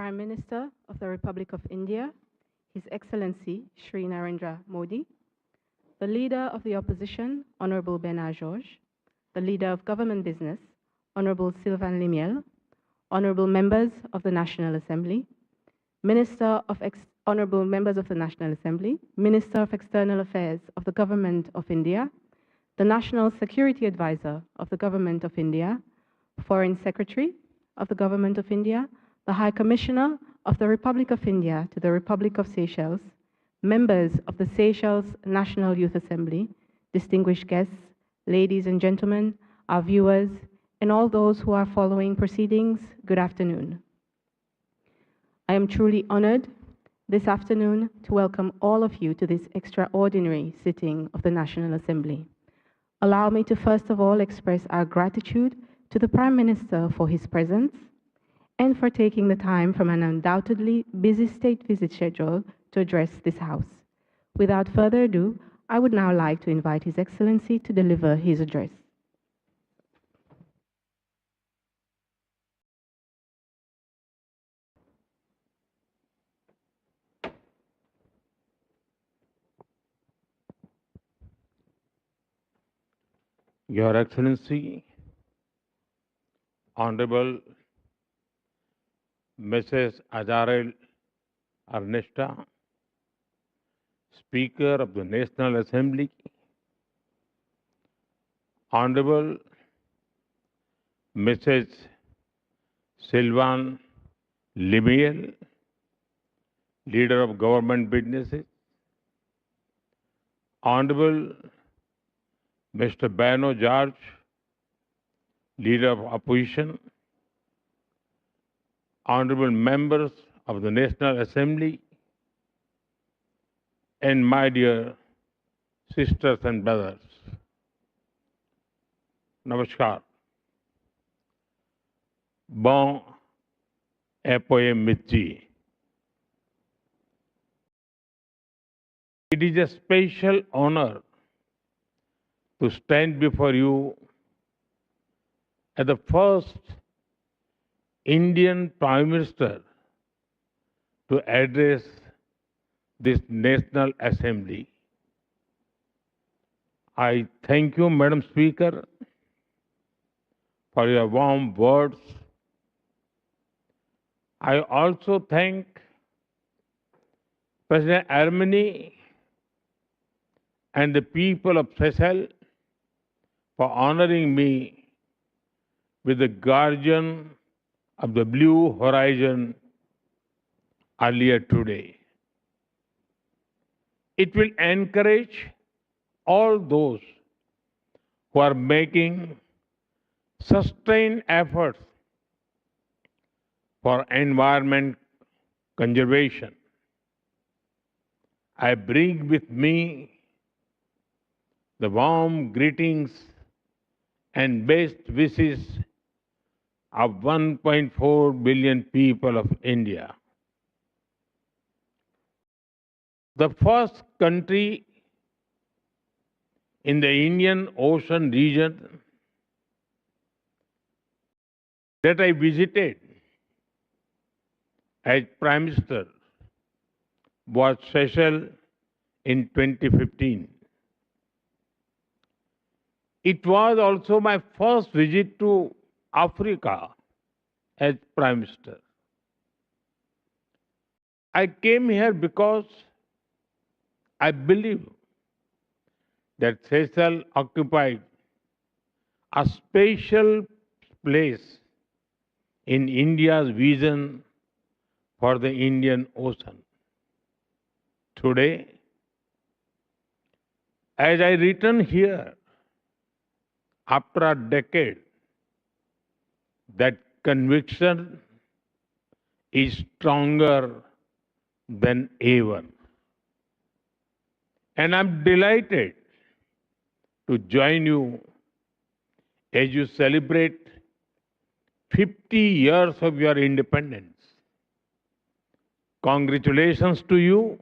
Prime Minister of the Republic of India, His Excellency Shri Narendra Modi, the Leader of the Opposition, Honorable Bernard Georges, the Leader of Government Business, Honorable Sylvain Limiel, Honorable Members of the National Assembly, Honorable Members of the National Assembly, Minister of External Affairs of the Government of India, the National Security Advisor of the Government of India, Foreign Secretary of the Government of India, the High Commissioner of the Republic of India to the Republic of Seychelles, members of the Seychelles National Youth Assembly, distinguished guests, ladies and gentlemen, our viewers, and all those who are following proceedings, good afternoon. I am truly honored this afternoon to welcome all of you to this extraordinary sitting of the National Assembly. Allow me to first of all express our gratitude to the Prime Minister for his presence and for taking the time from an undoubtedly busy state visit schedule to address this House. Without further ado, I would now like to invite His Excellency to deliver his address. Your Excellency, Honorable Mrs. Azarel Ernesta, Speaker of the National Assembly, Honorable Mrs. Sylvain Limiel, Leader of Government Businesses, Honorable Mr. Bernard Georges, Leader of Opposition, Honorable Members of the National Assembly, and my dear sisters and brothers, Namaskar. Bon après-midi. It is a special honor to stand before you as the first Indian Prime Minister to address this National Assembly. I thank you, Madam Speaker, for your warm words. I also thank President Armani and the people of Seychelles for honoring me with the Guardian of the Blue Horizon earlier today. It will encourage all those who are making sustained efforts for environment conservation. I bring with me the warm greetings and best wishes of 1.4 billion people of India. The first country in the Indian Ocean region that I visited as Prime Minister was Seychelles in 2015. It was also my first visit to Africa as Prime Minister. I came here because I believe that Seychelles occupied a special place in India's vision for the Indian Ocean. Today, as I return here after a decade, that conviction is stronger than ever. And I'm delighted to join you as you celebrate 50 years of your independence. Congratulations to you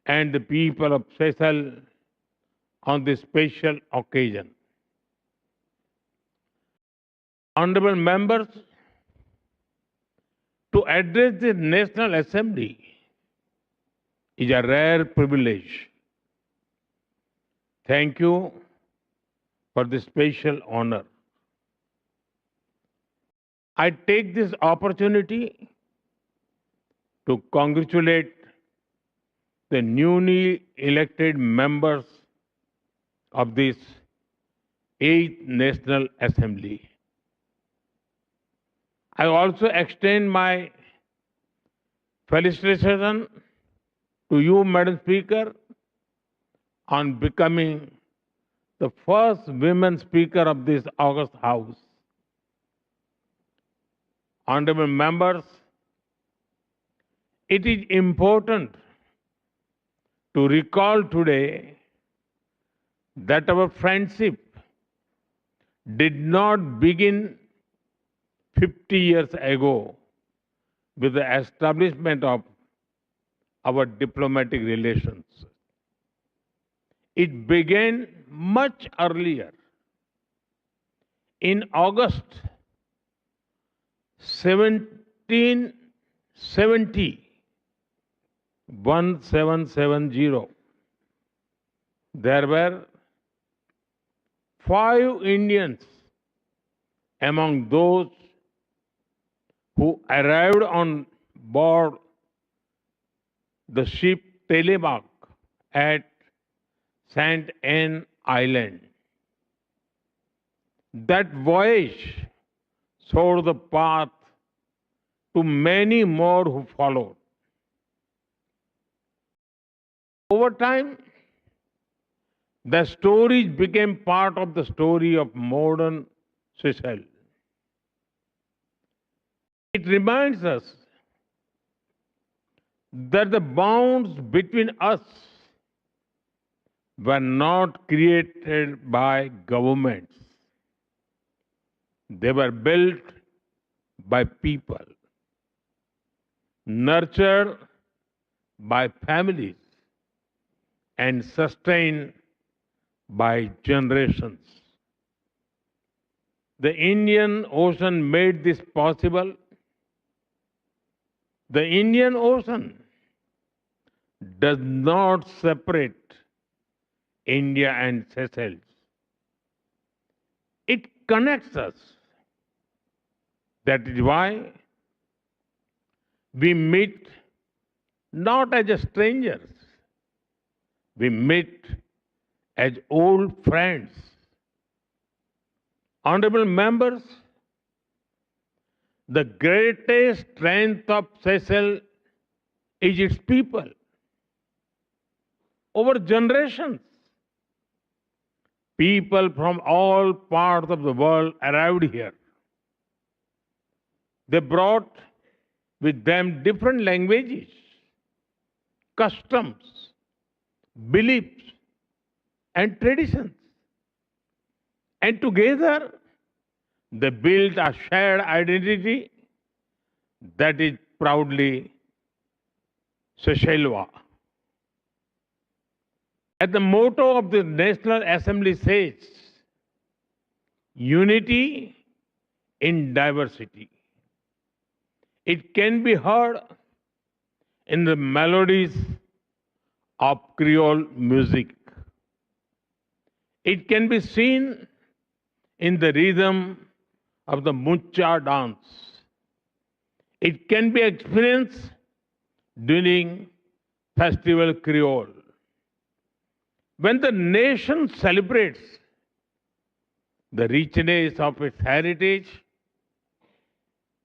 and the people of Seychelles on this special occasion. Honorable members, To address the National Assembly is a rare privilege. Thank you for this special honor. I take this opportunity to congratulate the newly elected members of this 8th National Assembly. I also extend my felicitation to you, Madam Speaker, on becoming the first women Speaker of this August House. Honorable members, it is important to recall today that our friendship did not begin 50 years ago with the establishment of our diplomatic relations. It began much earlier. In August 1770, there were 5 Indians among those who arrived on board the ship Telemark at St. Anne Island. That voyage showed the path to many more who followed. Over time, the stories became part of the story of modern Seychelles. It reminds us that the bonds between us were not created by governments. They were built by people, nurtured by families, and sustained by generations. The Indian Ocean made this possible. The Indian Ocean does not separate India and Seychelles. It connects us. That is why we meet not as strangers. We meet as old friends. Honorable members, the greatest strength of Seychelles is its people. Over generations, people from all parts of the world arrived here. They brought with them different languages, customs, beliefs, and traditions. And together, they built a shared identity that is proudly Seychellois. As the motto of the National Assembly says, unity in diversity. It can be heard in the melodies of Creole music. It can be seen in the rhythm of the mucha dance. It can be experienced during Festival Creole. When the nation celebrates the richness of its heritage,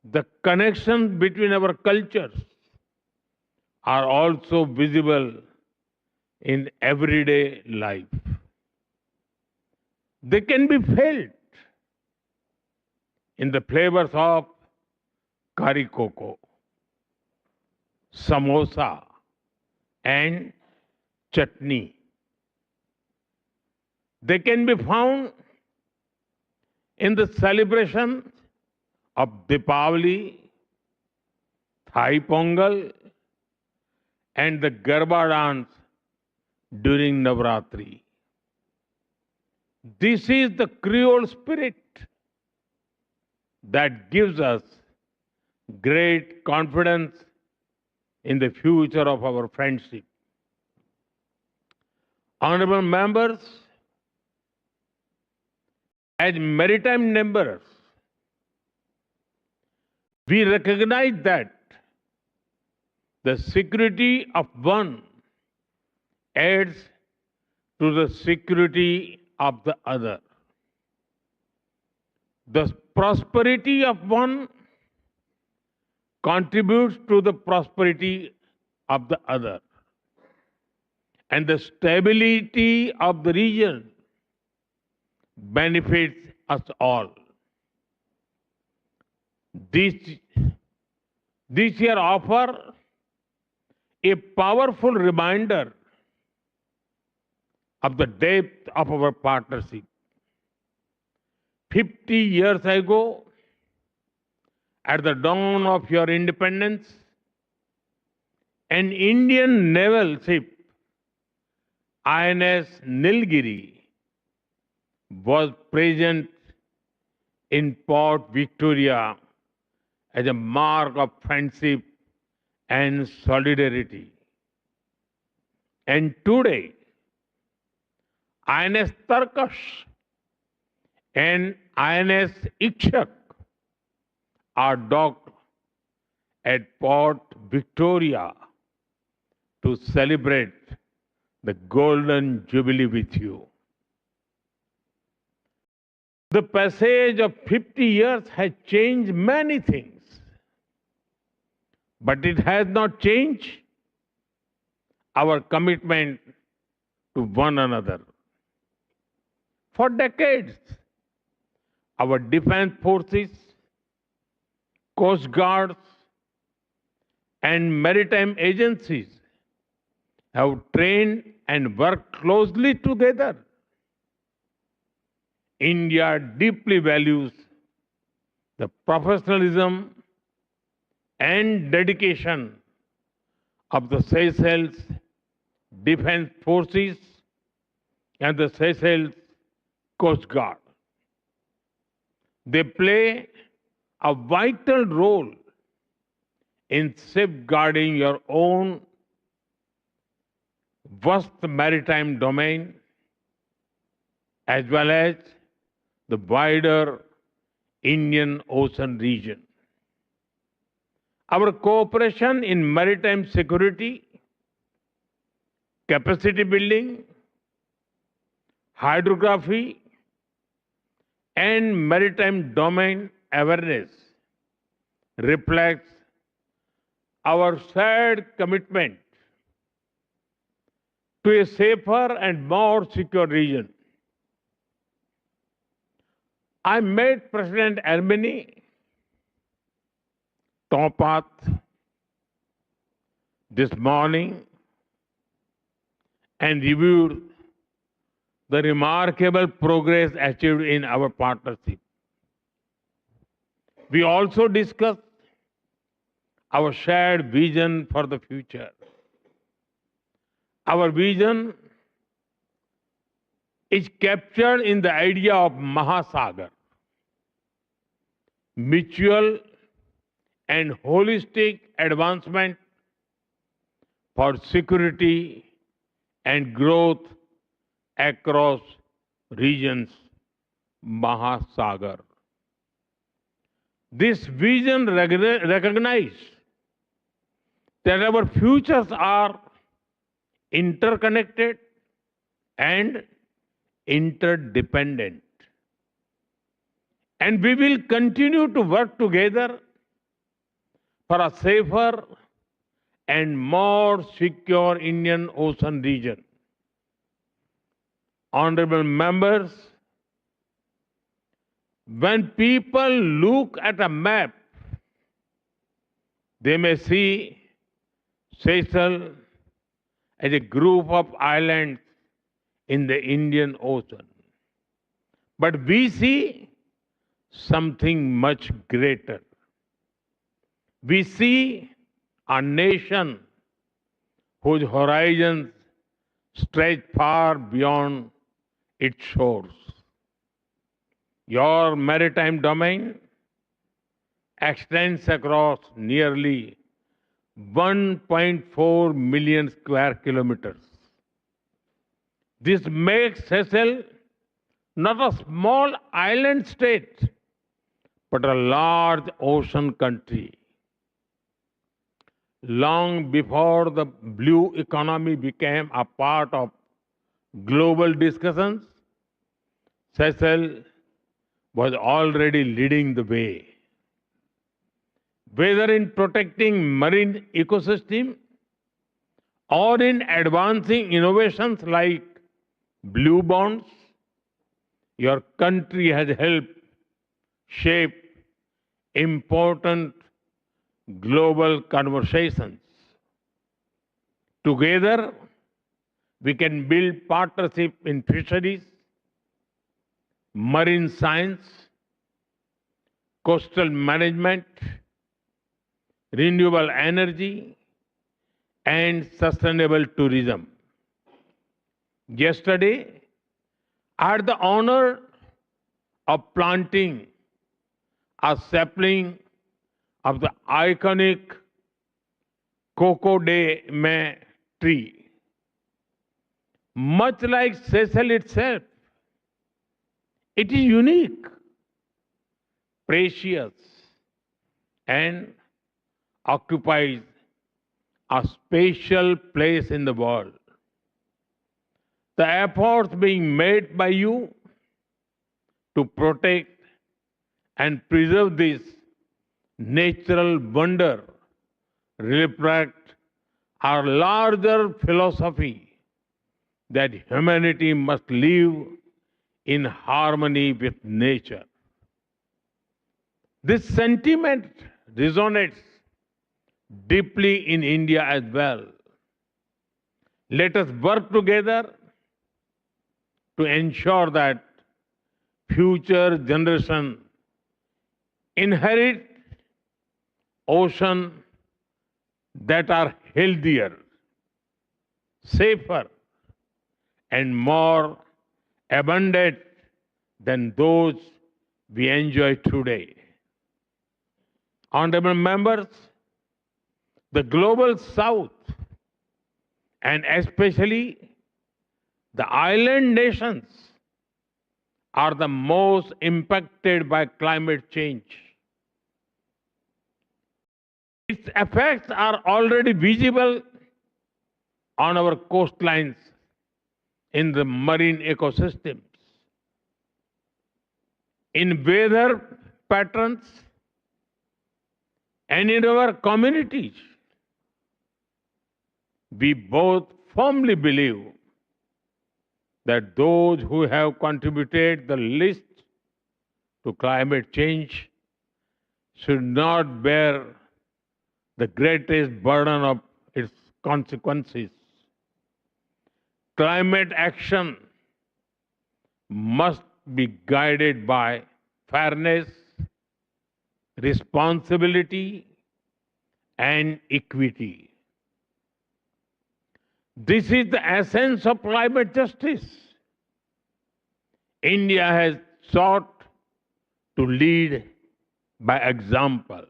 the connections between our cultures are also visible in everyday life. They can be felt in the flavors of curry cocoa, samosa, and chutney. They can be found in the celebration of Deepavali, Thai Pongal, and the Garba dance during Navratri. This is the Creole spirit that gives us great confidence in the future of our friendship. Honorable members, as maritime members, we recognize that the security of one adds to the security of the other. The prosperity of one contributes to the prosperity of the other. And the stability of the region benefits us all. This year offers a powerful reminder of the depth of our partnership. 50 years ago, at the dawn of your independence, an Indian naval ship, INS Nilgiri, was present in Port Victoria as a mark of friendship and solidarity. And today, INS Tarkash and INS Ikshak are docked at Port Victoria to celebrate the Golden Jubilee with you. The passage of 50 years has changed many things, but it has not changed our commitment to one another. For decades, our defense forces, coast guards, and maritime agencies have trained and worked closely together. India deeply values the professionalism and dedication of the Seychelles Defense Forces and the Seychelles Coast Guard. They play a vital role in safeguarding your own vast maritime domain as well as the wider Indian Ocean region. Our cooperation in maritime security, capacity building, hydrography, and maritime domain awareness reflects our shared commitment to a safer and more secure region. I met President Armeni Topat this morning and reviewed the remarkable progress achieved in our partnership. We also discussed our shared vision for the future. Our vision is captured in the idea of Mahasagar, mutual and holistic advancement for security and growth across regions, Mahasagar. This vision recognizes that our futures are interconnected and interdependent. And we will continue to work together for a safer and more secure Indian Ocean region. Honorable members, when people look at a map, they may see Seychelles as a group of islands in the Indian Ocean. But we see something much greater. We see a nation whose horizons stretch far beyond its shores. Your maritime domain extends across nearly 1.4 million square kilometers. This makes Seychelles not a small island state, but a large ocean country. Long before the blue economy became a part of global discussions, Seychelles was already leading the way. Whether in protecting marine ecosystem or in advancing innovations like blue bonds, your country has helped shape important global conversations. Together, we can build partnership in fisheries, marine science, coastal management, renewable energy, and sustainable tourism. Yesterday, I had the honor of planting a sapling of the iconic Coco de Mai tree. Much like Seychelles itself, it is unique, precious, and occupies a special place in the world. The efforts being made by you to protect and preserve this natural wonder reflect our larger philosophy that humanity must live in harmony with nature. This sentiment resonates deeply in India as well. Let us work together to ensure that future generations inherit oceans that are healthier, safer, and more abundant than those we enjoy today. Honorable members, the global south, and especially the island nations, are the most impacted by climate change. Its effects are already visible on our coastlines, in the marine ecosystems, in weather patterns, and in our communities. We both firmly believe that those who have contributed the least to climate change should not bear the greatest burden of its consequences. Climate action must be guided by fairness, responsibility, and equity. This is the essence of climate justice. India has sought to lead by example.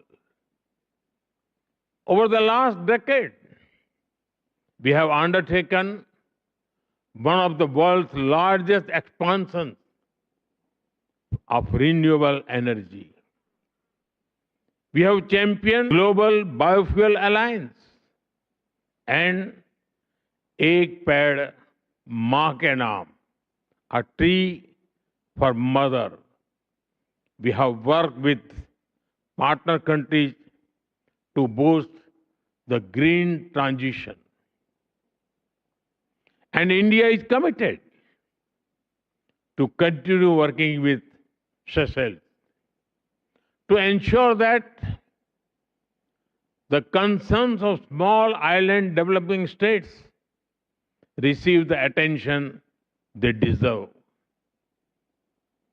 Over the last decade, we have undertaken one of the world's largest expansions of renewable energy. We have championed Global Biofuel Alliance and Ek Ped Maa Ke Naam, a tree for mother. We have worked with partner countries to boost the green transition. And India is committed to continue working with Seychelles to ensure that the concerns of small island developing states receive the attention they deserve.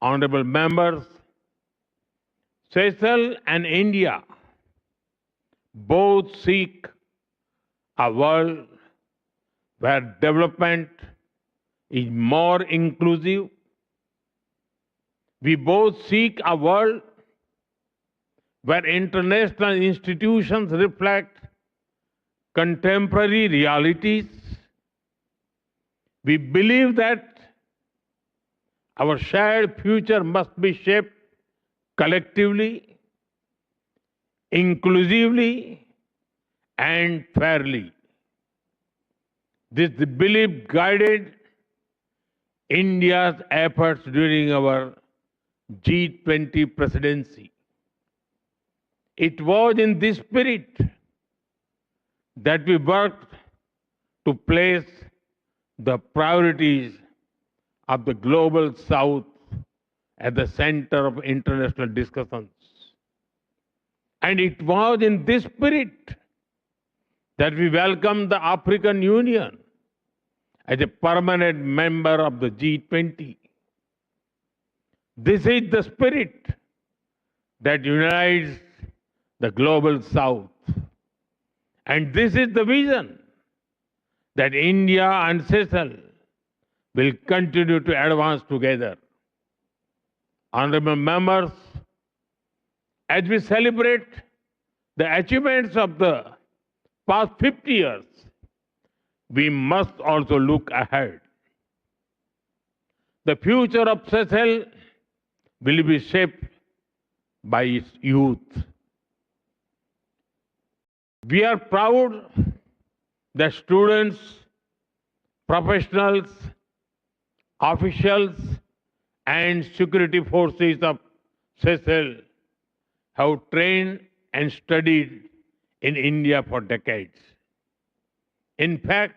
Honorable members, Seychelles and India both seek a world where development is more inclusive. We both seek a world where international institutions reflect contemporary realities. We believe that our shared future must be shaped collectively, inclusively, and fairly. This belief guided India's efforts during our G20 presidency. It was in this spirit that we worked to place the priorities of the global South at the center of international discussions. And it was in this spirit that we welcomed the African Union as a permanent member of the G20. This is the spirit that unites the global South. And this is the vision that India and Seychelles will continue to advance together. Honorable members, as we celebrate the achievements of the past 50 years, we must also look ahead. The future of Seychelles will be shaped by its youth. We are proud that students, professionals, officials, and security forces of Seychelles have trained and studied in India for decades. In fact,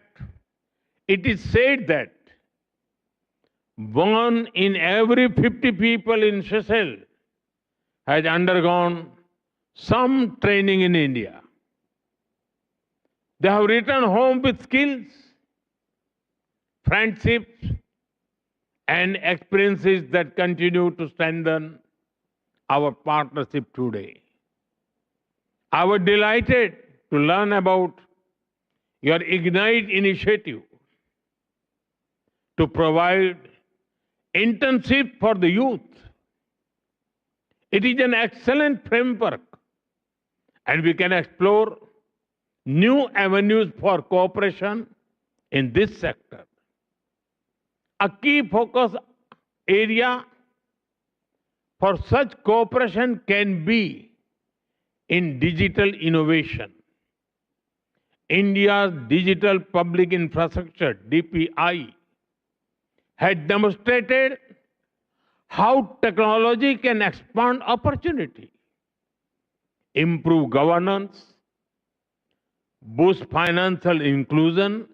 it is said that 1 in every 50 people in Seychelles has undergone some training in India. They have returned home with skills, friendships, and experiences that continue to strengthen our partnership today. I was delighted to learn about your Ignite initiative to provide internship for the youth. It is an excellent framework, and we can explore new avenues for cooperation in this sector. A key focus area for such cooperation can be in digital innovation. India's digital public infrastructure, DPI, had demonstrated how technology can expand opportunity, improve governance, boost financial inclusion,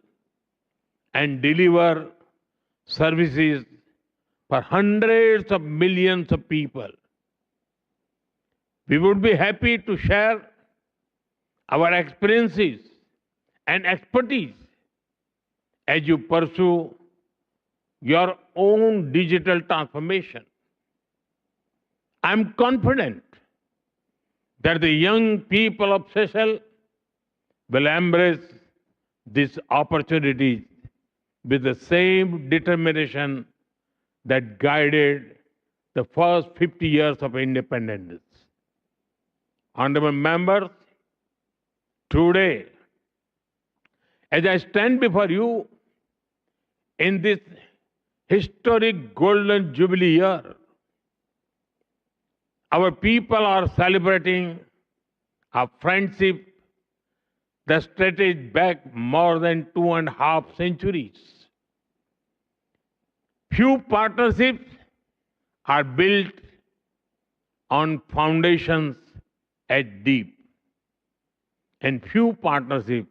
and deliver services for hundreds of millions of people. We would be happy to share our experiences and expertise as you pursue your own digital transformation. I'm confident that the young people of Seychelles will embrace these opportunities with the same determination that guided the first 50 years of independence. Honorable members, today, as I stand before you in this historic Golden Jubilee year, our people are celebrating a friendship that stretches back more than 2.5 centuries. Few partnerships are built on foundations as deep, and few partnerships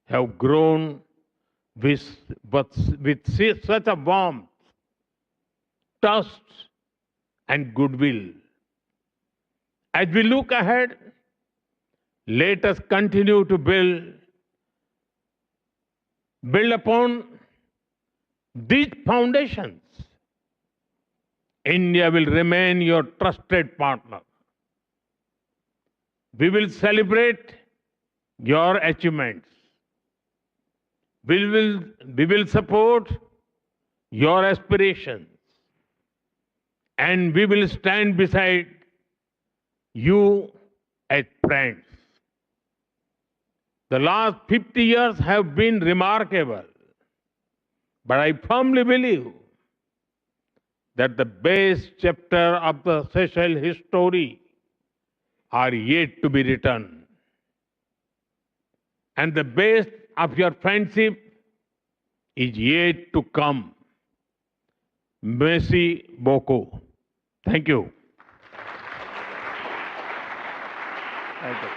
have grown with such a warmth, trust, and goodwill. As we look ahead, let us continue to build upon these foundations. India will remain your trusted partner. We will celebrate your achievements. We will support your aspirations. And we will stand beside you as friends. The last 50 years have been remarkable, but I firmly believe that the best chapter of the Seychelles history are yet to be written. And the best of your friendship is yet to come. Merci beaucoup. Thank you. Thank you.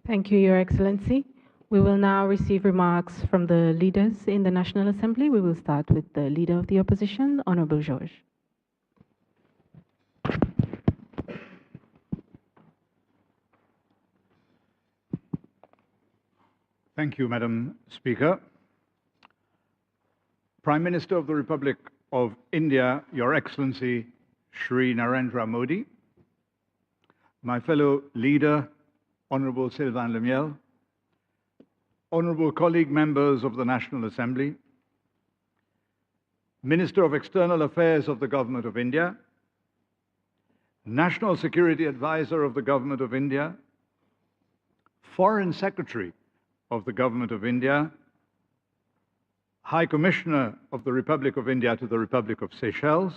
Thank you, Your Excellency. We will now receive remarks from the leaders in the National Assembly. We will start with the Leader of the Opposition, Honorable George. Thank you, Madam Speaker. Prime Minister of the Republic of India, Your Excellency Shri Narendra Modi, my fellow leader, Honorable Sylvain Lemiel, honorable colleague members of the National Assembly, Minister of External Affairs of the Government of India, National Security Advisor of the Government of India, Foreign Secretary of the Government of India, High Commissioner of the Republic of India to the Republic of Seychelles,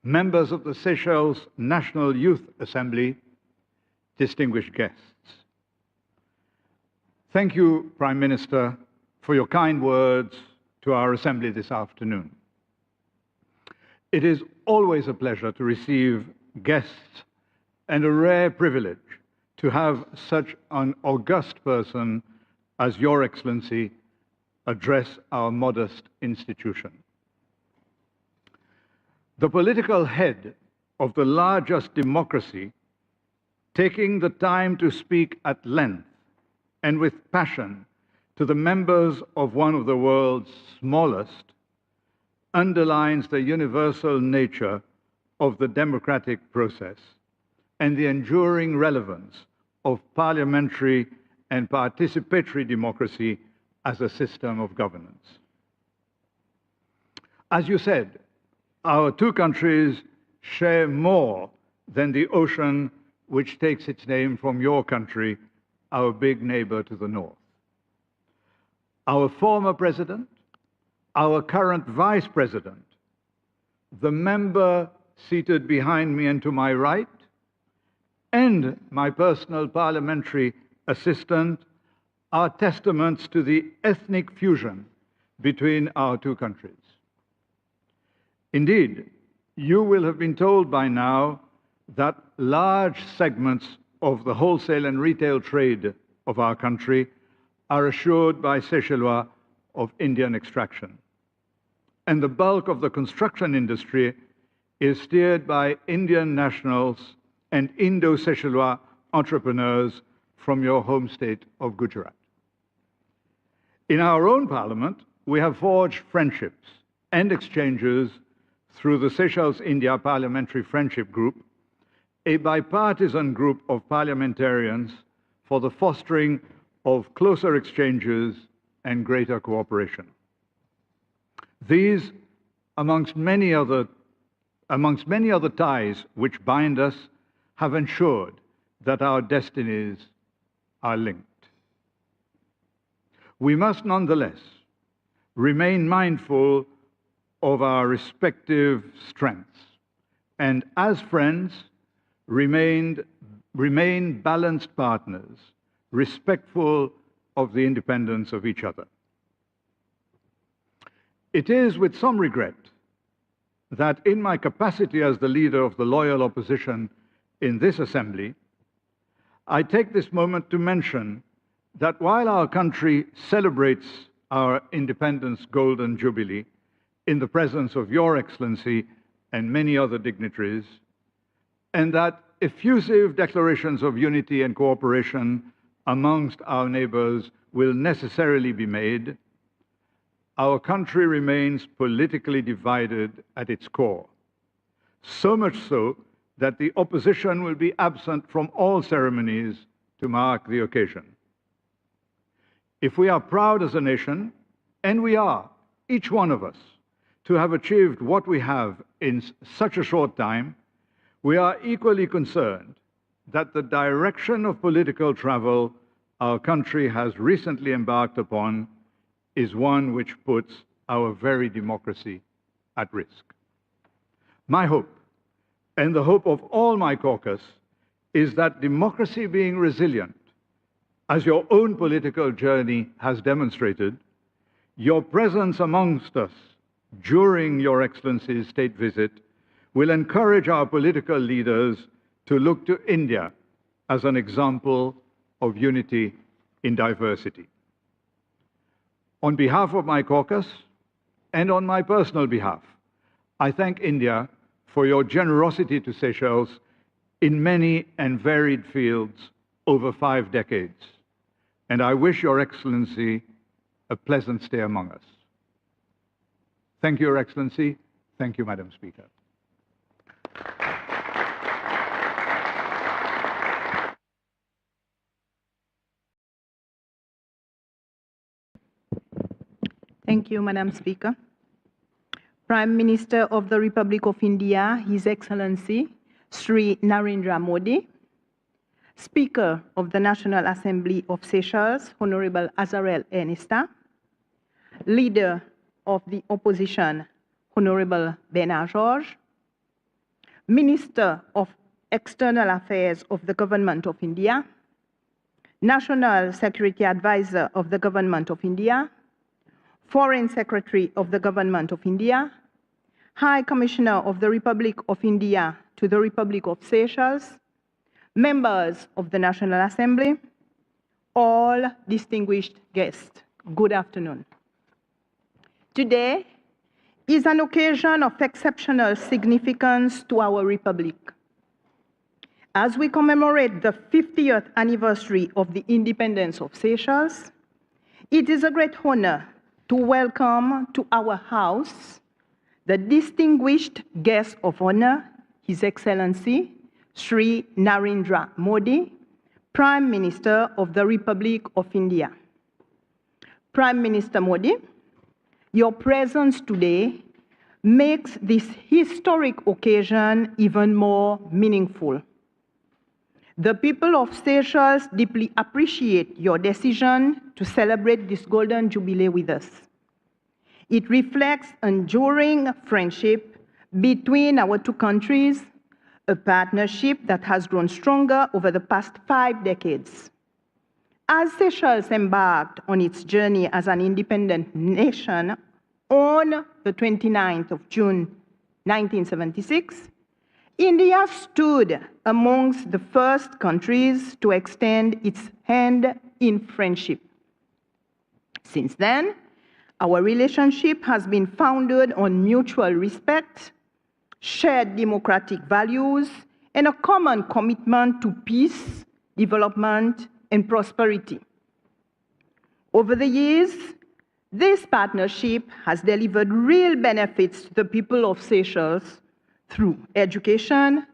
members of the Seychelles National Youth Assembly, distinguished guests. Thank you, Prime Minister, for your kind words to our Assembly this afternoon. It is always a pleasure to receive guests and a rare privilege to have such an august person as Your Excellency address our modest institution. The political head of the largest democracy, taking the time to speak at length and with passion to the members of one of the world's smallest, underlines the universal nature of the democratic process and the enduring relevance of parliamentary and participatory democracy as a system of governance. As you said, our two countries share more than the ocean which takes its name from your country, our big neighbor to the north. Our former president, our current vice president, the member seated behind me and to my right, and my personal parliamentary assistant are testaments to the ethnic fusion between our two countries. Indeed, you will have been told by now that large segments of the wholesale and retail trade of our country are assured by Seychellois of Indian extraction. And the bulk of the construction industry is steered by Indian nationals and Indo-Seychellois entrepreneurs from your home state of Gujarat. In our own parliament, we have forged friendships and exchanges through the Seychelles-India Parliamentary Friendship Group, a bipartisan group of parliamentarians for the fostering of closer exchanges and greater cooperation. These, amongst many other ties which bind us, have ensured that our destinies are linked. We must nonetheless remain mindful of our respective strengths and, as friends, remain balanced partners, respectful of the independence of each other. It is with some regret that in my capacity as the leader of the loyal opposition in this assembly, I take this moment to mention that while our country celebrates our independence golden jubilee in the presence of Your Excellency and many other dignitaries, and that effusive declarations of unity and cooperation amongst our neighbors will necessarily be made, our country remains politically divided at its core, so much so that the opposition will be absent from all ceremonies to mark the occasion. If we are proud as a nation, and we are, each one of us, to have achieved what we have in such a short time, we are equally concerned that the direction of political travel our country has recently embarked upon is one which puts our very democracy at risk. My hope, and the hope of all my caucus, is that democracy being resilient, as your own political journey has demonstrated, your presence amongst us during Your Excellency's state visit will encourage our political leaders to look to India as an example of unity in diversity. On behalf of my caucus and on my personal behalf, I thank India for your generosity to Seychelles in many and varied fields over 5 decades, and I wish Your Excellency a pleasant stay among us. Thank you, Your Excellency. Thank you, Madam Speaker. Thank you, Madam Speaker. Prime Minister of the Republic of India, His Excellency Sri Narendra Modi, Speaker of the National Assembly of Seychelles, Honorable Azarel Ernesta, Leader of the Opposition, Honorable Bernard Georges, Minister of External Affairs of the Government of India, National Security Advisor of the Government of India, Foreign Secretary of the Government of India, High Commissioner of the Republic of India to the Republic of Seychelles, members of the National Assembly, all distinguished guests, good afternoon. Today is an occasion of exceptional significance to our Republic. As we commemorate the 50th anniversary of the independence of Seychelles, it is a great honor to welcome to our house the distinguished guest of honor, His Excellency Sri Narendra Modi, Prime Minister of the Republic of India. Prime Minister Modi, your presence today makes this historic occasion even more meaningful. The people of Seychelles deeply appreciate your decision to celebrate this golden jubilee with us. It reflects enduring friendship between our two countries, a partnership that has grown stronger over the past 5 decades. As Seychelles embarked on its journey as an independent nation on the 29th of June 1976, India stood amongst the first countries to extend its hand in friendship. Since then, our relationship has been founded on mutual respect, shared democratic values, and a common commitment to peace, development, and prosperity. Over the years, this partnership has delivered real benefits to the people of Seychelles through education,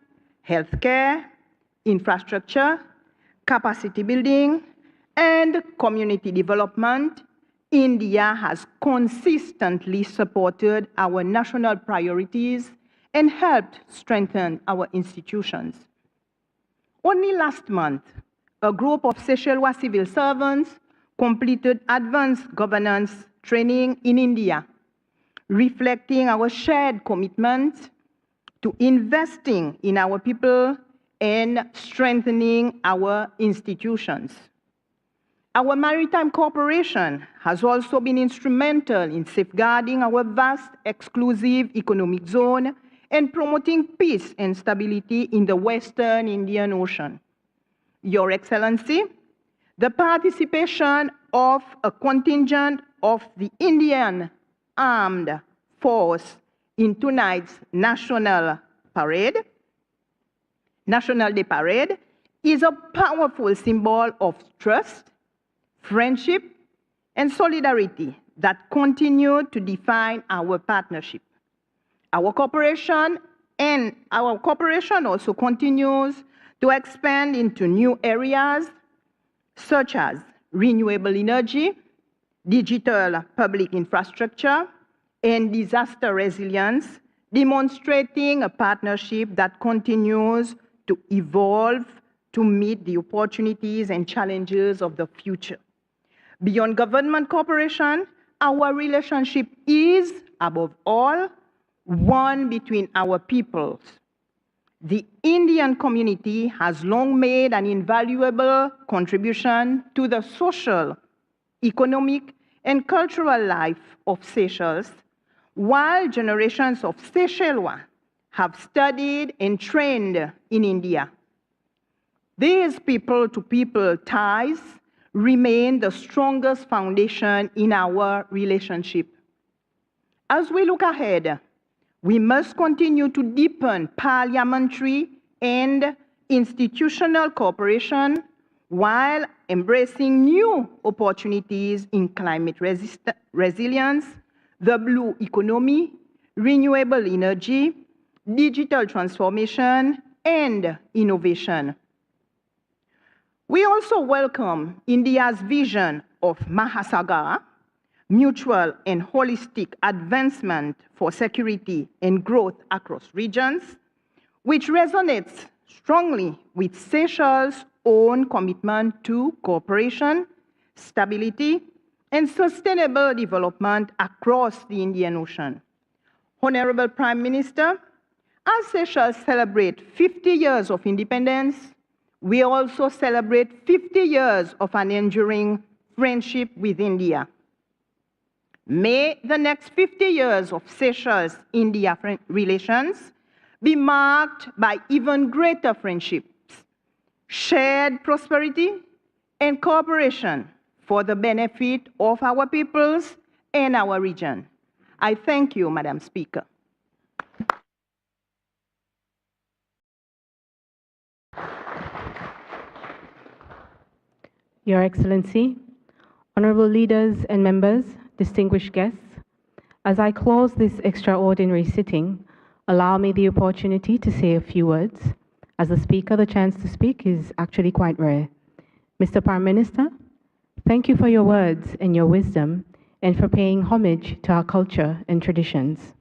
healthcare, infrastructure, capacity building, and community development. India has consistently supported our national priorities and helped strengthen our institutions. Only last month, a group of Seychellois civil servants completed advanced governance training in India, reflecting our shared commitment to investing in our people and strengthening our institutions. Our maritime cooperation has also been instrumental in safeguarding our vast exclusive economic zone and promoting peace and stability in the Western Indian Ocean. Your Excellency, the participation of a contingent of the Indian Armed Force in tonight's National Day Parade, is a powerful symbol of trust, friendship, and solidarity that continue to define our partnership. Our cooperation also continues to expand into new areas such as renewable energy, digital public infrastructure, and disaster resilience, demonstrating a partnership that continues to evolve to meet the opportunities and challenges of the future. Beyond government cooperation, our relationship is, above all, one between our peoples. The Indian community has long made an invaluable contribution to the social, economic, and cultural life of Seychelles, while generations of Seychellois have studied and trained in India. These people-to-people ties remain the strongest foundation in our relationship. As we look ahead, we must continue to deepen parliamentary and institutional cooperation while embracing new opportunities in climate resilience, the blue economy, renewable energy, digital transformation, and innovation. We also welcome India's vision of SAGAR, mutual and holistic advancement for security and growth across regions, which resonates strongly with Seychelles' own commitment to cooperation, stability, and sustainable development across the Indian Ocean. Honorable Prime Minister, as Seychelles celebrates 50 years of independence, we also celebrate 50 years of an enduring friendship with India. May the next 50 years of Seychelles-India relations be marked by even greater friendships, shared prosperity, and cooperation for the benefit of our peoples and our region. I thank you, Madam Speaker. Your Excellency, honorable leaders and members, distinguished guests, as I close this extraordinary sitting, allow me the opportunity to say a few words. As a speaker, the chance to speak is actually quite rare. Mr. Prime Minister, thank you for your words and your wisdom and for paying homage to our culture and traditions.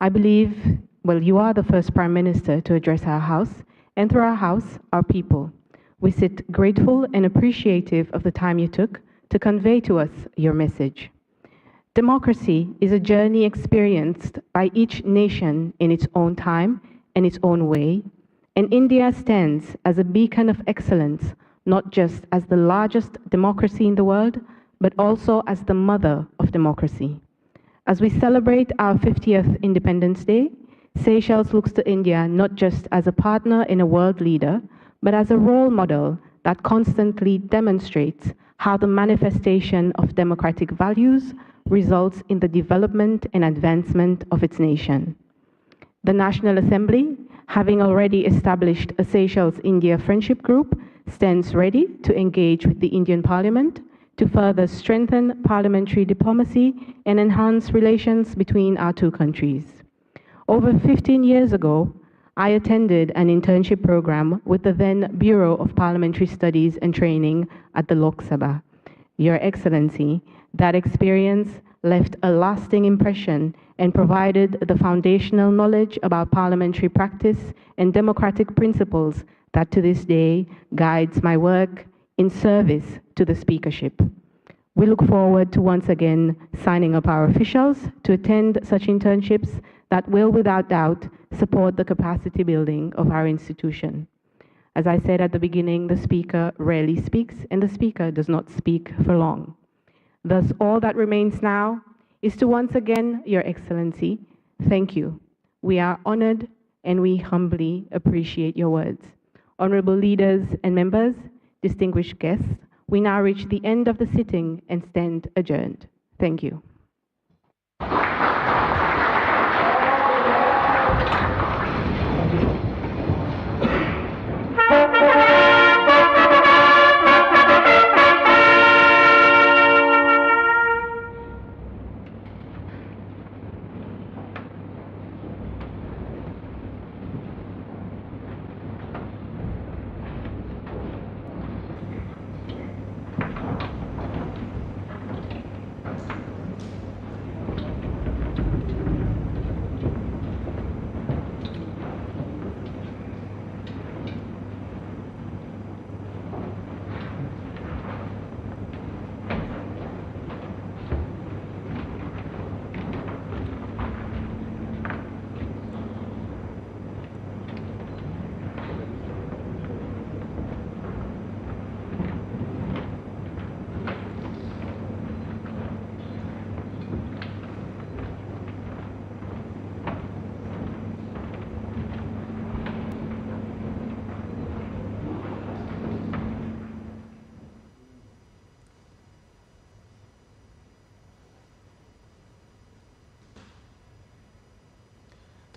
I believe, well, you are the first Prime Minister to address our House, and through our House, our people. We sit grateful and appreciative of the time you took to convey to us your message. Democracy is a journey experienced by each nation in its own time and its own way, and India stands as a beacon of excellence, not just as the largest democracy in the world, but also as the mother of democracy. As we celebrate our 50th Independence Day, Seychelles looks to India not just as a partner and a world leader, but as a role model that constantly demonstrates how the manifestation of democratic values results in the development and advancement of its nation. The National Assembly, having already established a Seychelles-India Friendship Group, stands ready to engage with the Indian Parliament to further strengthen parliamentary diplomacy and enhance relations between our two countries. Over 15 years ago, I attended an internship program with the then Bureau of Parliamentary Studies and Training at the Lok Sabha. Your Excellency, that experience left a lasting impression and provided the foundational knowledge about parliamentary practice and democratic principles that to this day guides my work in service to the speakership. We look forward to once again signing up our officials to attend such internships that will, without doubt, support the capacity building of our institution. As I said at the beginning, the speaker rarely speaks, and the speaker does not speak for long. Thus, all that remains now is to once again, Your Excellency, thank you. We are honored and we humbly appreciate your words. Honorable leaders and members, distinguished guests, we now reach the end of the sitting and stand adjourned. Thank you.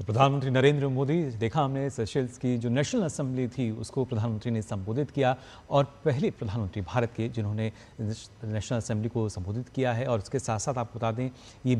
तो प्रधानमंत्री नरेंद्र मोदी, देखा हमने Seychelles की जो national assembly थी उसको प्रधानमंत्री ने संबोधित किया और पहले प्रधानमंत्री भारत के जिन्होंने नेशनल असेंबली को संबोधित किया है। और उसके साथ साथ आपको बता दें ये